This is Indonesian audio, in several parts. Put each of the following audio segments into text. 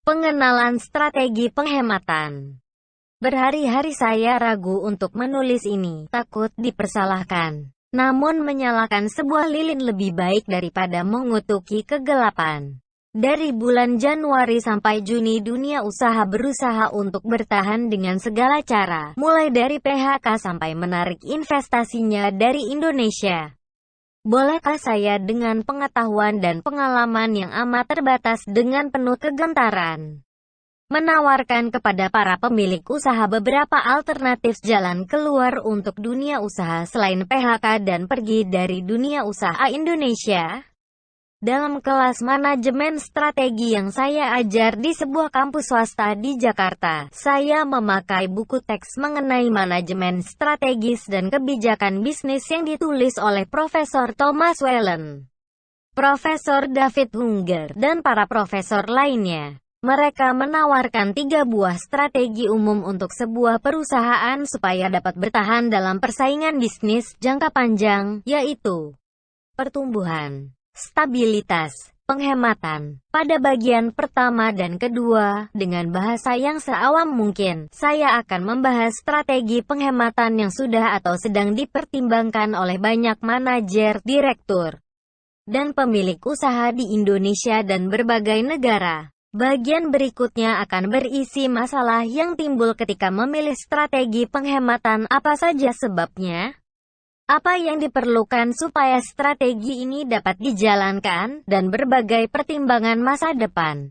Pengenalan strategi penghematan. Berhari-hari saya ragu untuk menulis ini, takut dipersalahkan. Namun menyalakan sebuah lilin lebih baik daripada mengutuki kegelapan. Dari bulan Januari sampai Juni dunia usaha berusaha untuk bertahan dengan segala cara, mulai dari PHK sampai menarik investasinya dari Indonesia. Bolehkah saya dengan pengetahuan dan pengalaman yang amat terbatas dengan penuh kegentaran, menawarkan kepada para pemilik usaha beberapa alternatif jalan keluar untuk dunia usaha selain PHK dan pergi dari dunia usaha Indonesia? Dalam kelas manajemen strategi yang saya ajar di sebuah kampus swasta di Jakarta, saya memakai buku teks mengenai manajemen strategis dan kebijakan bisnis yang ditulis oleh Profesor Thomas Whelan, Profesor David Hunger, dan para profesor lainnya. Mereka menawarkan 3 buah strategi umum untuk sebuah perusahaan supaya dapat bertahan dalam persaingan bisnis jangka panjang, yaitu pertumbuhan, stabilitas, penghematan. Pada bagian pertama dan kedua, dengan bahasa yang seawam mungkin, saya akan membahas strategi penghematan yang sudah atau sedang dipertimbangkan oleh banyak manajer, direktur, dan pemilik usaha di Indonesia dan berbagai negara. Bagian berikutnya akan berisi masalah yang timbul ketika memilih strategi penghematan, apa saja sebabnya, apa yang diperlukan supaya strategi ini dapat dijalankan, dan berbagai pertimbangan masa depan.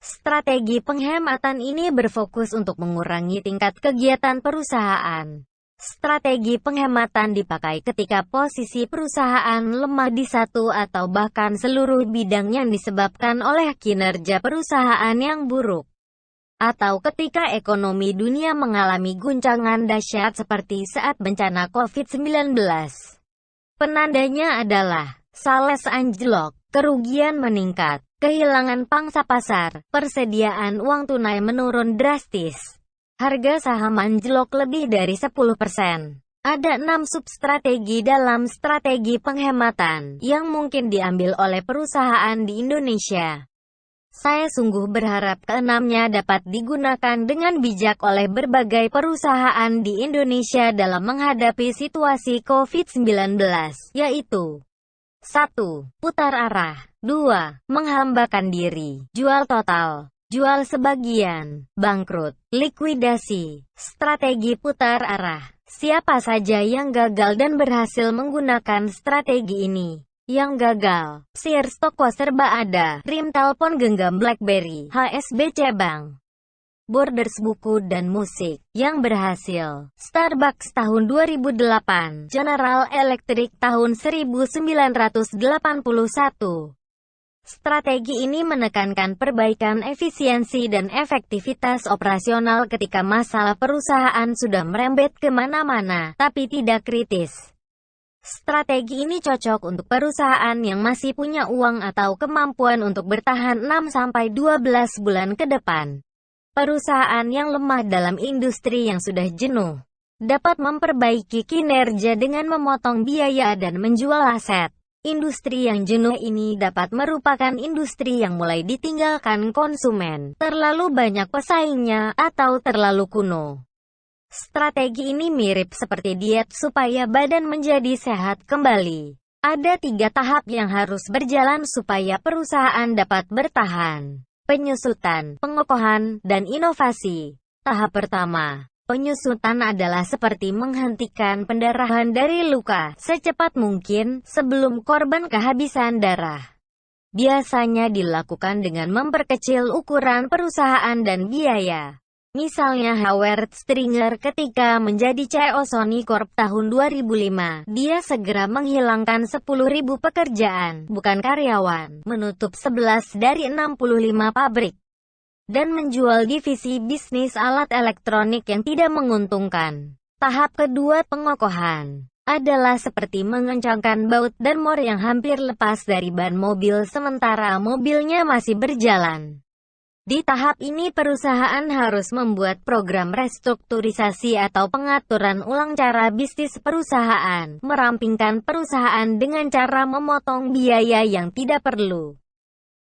Strategi penghematan ini berfokus untuk mengurangi tingkat kegiatan perusahaan. Strategi penghematan dipakai ketika posisi perusahaan lemah di satu atau bahkan seluruh bidang yang disebabkan oleh kinerja perusahaan yang buruk, atau ketika ekonomi dunia mengalami guncangan dahsyat seperti saat bencana COVID-19. Penandanya adalah sales anjlok, kerugian meningkat, kehilangan pangsa pasar, persediaan uang tunai menurun drastis, harga saham anjlok lebih dari 10%. Ada 6 substrategi dalam strategi penghematan yang mungkin diambil oleh perusahaan di Indonesia. Saya sungguh berharap keenamnya dapat digunakan dengan bijak oleh berbagai perusahaan di Indonesia dalam menghadapi situasi COVID-19, yaitu 1. Putar arah. 2. Menghambakan diri, jual total, jual sebagian, bangkrut, likuidasi. Strategi putar arah. Siapa saja yang gagal dan berhasil menggunakan strategi ini? Yang gagal, Sears toko serba ada, RIM telepon genggam BlackBerry, HSBC Bank, Borders buku dan musik. Yang berhasil, Starbucks tahun 2008, General Electric tahun 1981. Strategi ini menekankan perbaikan efisiensi dan efektivitas operasional ketika masalah perusahaan sudah merembet kemana-mana, tapi tidak kritis. Strategi ini cocok untuk perusahaan yang masih punya uang atau kemampuan untuk bertahan 6-12 bulan ke depan. Perusahaan yang lemah dalam industri yang sudah jenuh dapat memperbaiki kinerja dengan memotong biaya dan menjual aset. Industri yang jenuh ini dapat merupakan industri yang mulai ditinggalkan konsumen, terlalu banyak pesaingnya, atau terlalu kuno. Strategi ini mirip seperti diet supaya badan menjadi sehat kembali. Ada 3 tahap yang harus berjalan supaya perusahaan dapat bertahan: penyusutan, pengokohan, dan inovasi. Tahap pertama, penyusutan adalah seperti menghentikan pendarahan dari luka secepat mungkin sebelum korban kehabisan darah. Biasanya dilakukan dengan memperkecil ukuran perusahaan dan biaya. Misalnya Howard Stringer ketika menjadi CEO Sony Corp tahun 2005, dia segera menghilangkan 10.000 pekerjaan, bukan karyawan, menutup 11 dari 65 pabrik, dan menjual divisi bisnis alat elektronik yang tidak menguntungkan. Tahap kedua, pengokohan, adalah seperti mengencangkan baut dan mor yang hampir lepas dari ban mobil sementara mobilnya masih berjalan. Di tahap ini perusahaan harus membuat program restrukturisasi atau pengaturan ulang cara bisnis perusahaan, merampingkan perusahaan dengan cara memotong biaya yang tidak perlu,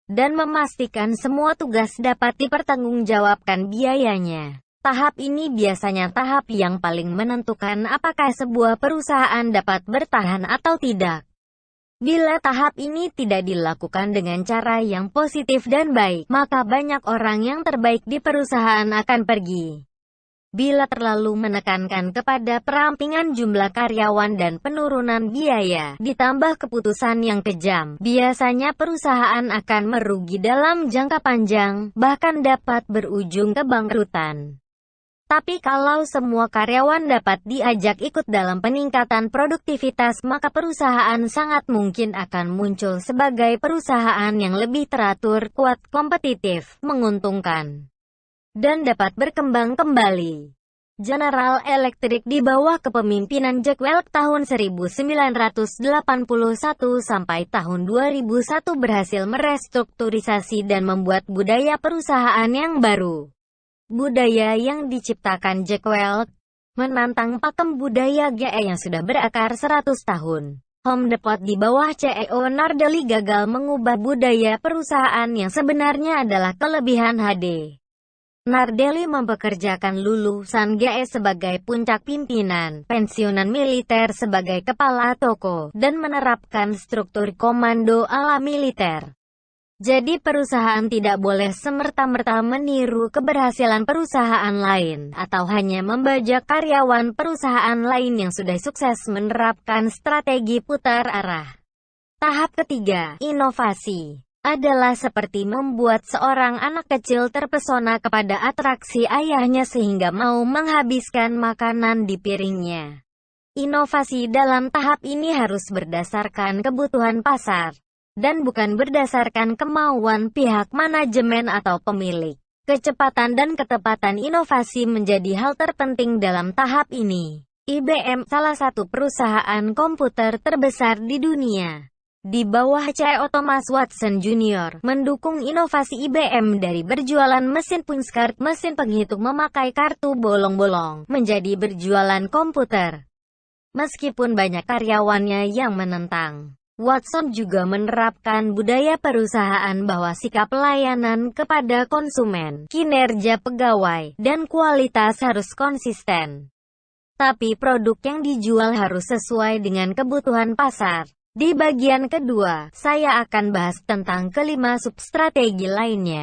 dan memastikan semua tugas dapat dipertanggungjawabkan biayanya. Tahap ini biasanya tahap yang paling menentukan apakah sebuah perusahaan dapat bertahan atau tidak. Bila tahap ini tidak dilakukan dengan cara yang positif dan baik, maka banyak orang yang terbaik di perusahaan akan pergi. Bila terlalu menekankan kepada perampingan jumlah karyawan dan penurunan biaya, ditambah keputusan yang kejam, biasanya perusahaan akan merugi dalam jangka panjang, bahkan dapat berujung kebangkrutan. Tapi kalau semua karyawan dapat diajak ikut dalam peningkatan produktivitas, maka perusahaan sangat mungkin akan muncul sebagai perusahaan yang lebih teratur, kuat, kompetitif, menguntungkan, dan dapat berkembang kembali. General Electric di bawah kepemimpinan Jack Welch tahun 1981 sampai tahun 2001 berhasil merestrukturisasi dan membuat budaya perusahaan yang baru. Budaya yang diciptakan Jack Welch menantang pakem budaya GE yang sudah berakar 100 tahun. Home Depot di bawah CEO Nardelli gagal mengubah budaya perusahaan yang sebenarnya adalah kelebihan HD. Nardelli mempekerjakan lulusan GE sebagai puncak pimpinan, pensiunan militer sebagai kepala toko, dan menerapkan struktur komando ala militer. Jadi perusahaan tidak boleh semerta-merta meniru keberhasilan perusahaan lain, atau hanya membajak karyawan perusahaan lain yang sudah sukses menerapkan strategi putar arah. Tahap ketiga, inovasi, adalah seperti membuat seorang anak kecil terpesona kepada atraksi ayahnya sehingga mau menghabiskan makanan di piringnya. Inovasi dalam tahap ini harus berdasarkan kebutuhan pasar, dan bukan berdasarkan kemauan pihak manajemen atau pemilik. Kecepatan dan ketepatan inovasi menjadi hal terpenting dalam tahap ini. IBM, salah satu perusahaan komputer terbesar di dunia, di bawah CEO Thomas Watson Jr., mendukung inovasi IBM dari berjualan mesin punch card, mesin penghitung memakai kartu bolong-bolong, menjadi berjualan komputer. Meskipun banyak karyawannya yang menentang, Watson juga menerapkan budaya perusahaan bahwa sikap pelayanan kepada konsumen, kinerja pegawai, dan kualitas harus konsisten. Tapi produk yang dijual harus sesuai dengan kebutuhan pasar. Di bagian kedua, saya akan bahas tentang kelima substrategi lainnya.